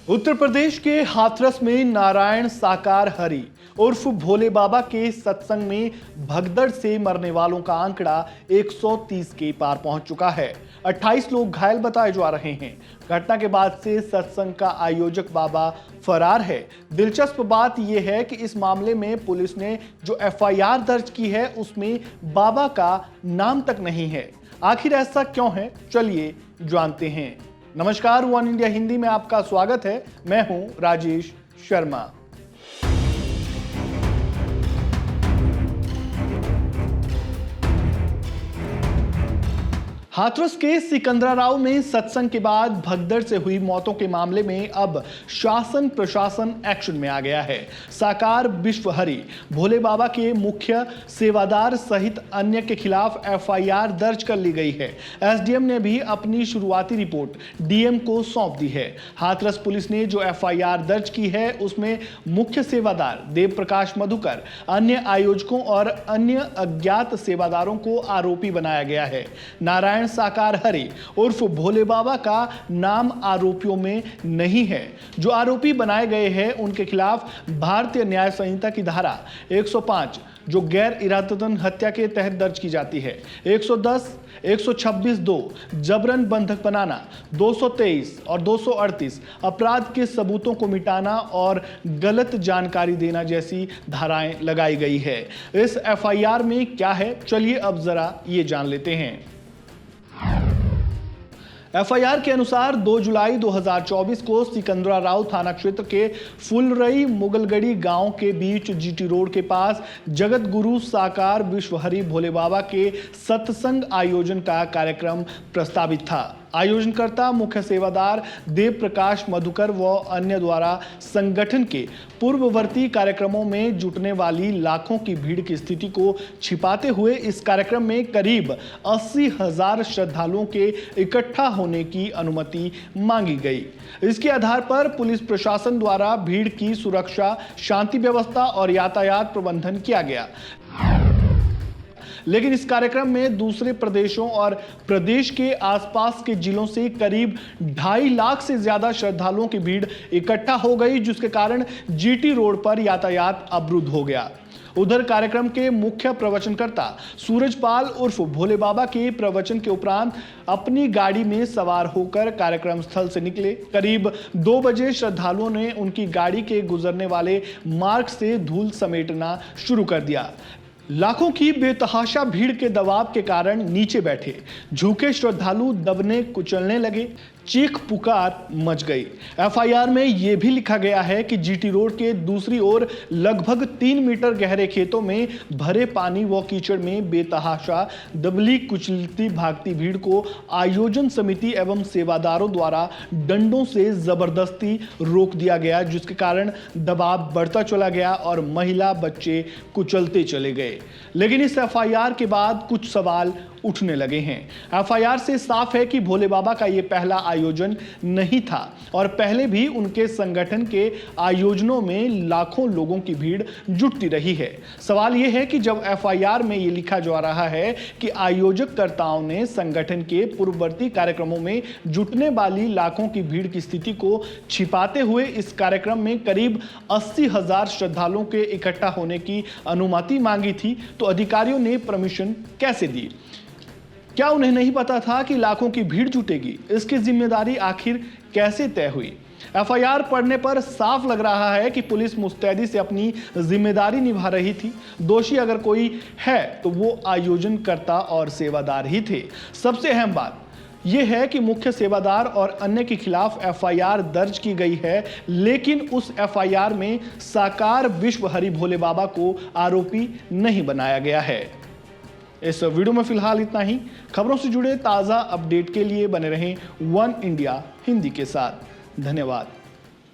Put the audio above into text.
उत्तर प्रदेश के हाथरस में नारायण साकार हरि उर्फ भोले बाबा के सत्संग में भगदड़ से मरने वालों का आंकड़ा 130 के पार पहुंच चुका है। 28 लोग घायल बताए जा रहे हैं। घटना के बाद से सत्संग का आयोजक बाबा फरार है। दिलचस्प बात यह है कि इस मामले में पुलिस ने जो एफआईआर दर्ज की है उसमें बाबा का नाम तक नहीं है। आखिर ऐसा क्यों है, चलिए जानते हैं। नमस्कार, वन इंडिया हिंदी में आपका स्वागत है। मैं हूं राजेश शर्मा। हाथरस के सिकंदराराव में सत्संग के बाद भगदड़ से हुई मौतों के मामले में अब शासन प्रशासन एक्शन में आ गया है। साकार विश्व हरि भोले बाबा के मुख्य सेवादार सहित अन्य के खिलाफ एफआईआर दर्ज कर ली गई है। एसडीएम ने भी अपनी शुरुआती रिपोर्ट डीएम को सौंप दी है। हाथरस पुलिस ने जो एफआईआर दर्ज की है उसमें मुख्य सेवादार देव प्रकाश मधुकर, अन्य आयोजकों और अन्य अज्ञात सेवादारों को आरोपी बनाया गया है। नारायण साकार हरि उर्फ भोले बाबा का नाम आरोपियों में नहीं है। जो आरोपी बनाए गए हैं उनके खिलाफ भारतीय न्याय संहिता की धारा 105 जो गैर इरादतन हत्या के तहत दर्ज की जाती है, 110, 126(2) जबरन बंधक बनाना, 223 और 238 अपराध के सबूतों को मिटाना और गलत जानकारी देना जैसी धाराएं लगाई गई है। इस एफआईआर में क्या है, चलिए अब जरा ये जान लेते हैं। एफआईआर के अनुसार 2 जुलाई 2024 को सिकंदराराव थाना क्षेत्र के फुलरई मुगलगढ़ी गांव के बीच जीटी रोड के पास जगत गुरु साकार विश्व हरि भोले बाबा के सत्संग आयोजन का कार्यक्रम प्रस्तावित था। आयोजनकर्ता मुख्य सेवादार देव प्रकाश मधुकर व अन्य द्वारा संगठन के पूर्ववर्ती कार्यक्रमों में जुटने वाली लाखों की भीड़ की स्थिति को छिपाते हुए इस कार्यक्रम में करीब 80,000 श्रद्धालुओं के इकट्ठा होने की अनुमति मांगी गई। इसके आधार पर पुलिस प्रशासन द्वारा भीड़ की सुरक्षा, शांति व्यवस्था और यातायात प्रबंधन किया गया। लेकिन इस कार्यक्रम में दूसरे प्रदेशों और प्रदेश के आसपास के जिलों से करीब 2.5 लाख से ज्यादा श्रद्धालुओं की भीड़ इकट्ठा हो गई, जिसके कारण जीटी रोड पर यातायात अवरुद्ध हो गया। उधर कार्यक्रम के मुख्य प्रवचनकर्ता सूरजपाल उर्फ भोले बाबा के प्रवचन के उपरांत अपनी गाड़ी में सवार होकर कार्यक्रम स्थल से निकले। करीब 2 बजे श्रद्धालुओं ने उनकी गाड़ी के गुजरने वाले मार्ग से धूल समेटना शुरू कर दिया। लाखों की बेतहाशा भीड़ के दबाव के कारण नीचे बैठे झुके श्रद्धालु दबने कुचलने लगे, चीख पुकार मच गई। एफआईआर में यह भी लिखा गया है कि जीटी रोड के दूसरी ओर लगभग 3 मीटर गहरे खेतों में भरे पानी व कीचड़ में बेतहाशा दबली कुचलती भागती भीड़ को आयोजन समिति एवं सेवादारों द्वारा डंडों से जबरदस्ती रोक दिया गया, जिसके कारण दबाव बढ़ता चला गया और महिला बच्चे कुचलते चले गए। लेकिन इस एफआईआर के बाद कुछ सवाल उठने लगे हैं। एफआईआर से साफ है कि भोले बाबा का यह पहला आयोजन नहीं था और पहले भी उनके संगठन के आयोजनों में लाखों लोगों की भीड़ जुटती रही है। सवाल यह है कि जब एफआईआर में यह लिखा जा रहा है कि आयोजककर्ताओं ने संगठन के पूर्ववर्ती कार्यक्रमों में जुटने वाली लाखों की भीड़ की स्थिति को छिपाते हुए इस कार्यक्रम में करीब 80,000 श्रद्धालुओं के इकट्ठा होने की अनुमति मांगी थी, तो अधिकारियों ने परमिशन कैसे दी? क्या उन्हें नहीं पता था कि लाखों की भीड़ जुटेगी? इसकी जिम्मेदारी आखिर कैसे तय हुई? एफआईआर पढ़ने पर साफ लग रहा है कि पुलिस मुस्तैदी से अपनी जिम्मेदारी निभा रही थी। दोषी अगर कोई है तो वो आयोजनकर्ता और सेवादार ही थे। सबसे अहम बात यह है कि मुख्य सेवादार और अन्य के खिलाफ एफआईआर दर्ज की गई है, लेकिन उस एफआईआर में साकार विश्व हरि भोले बाबा को आरोपी नहीं बनाया गया है। इस वीडियो में फिलहाल इतना ही। खबरों से जुड़े ताज़ा अपडेट के लिए बने रहें वन इंडिया हिंदी के साथ। धन्यवाद।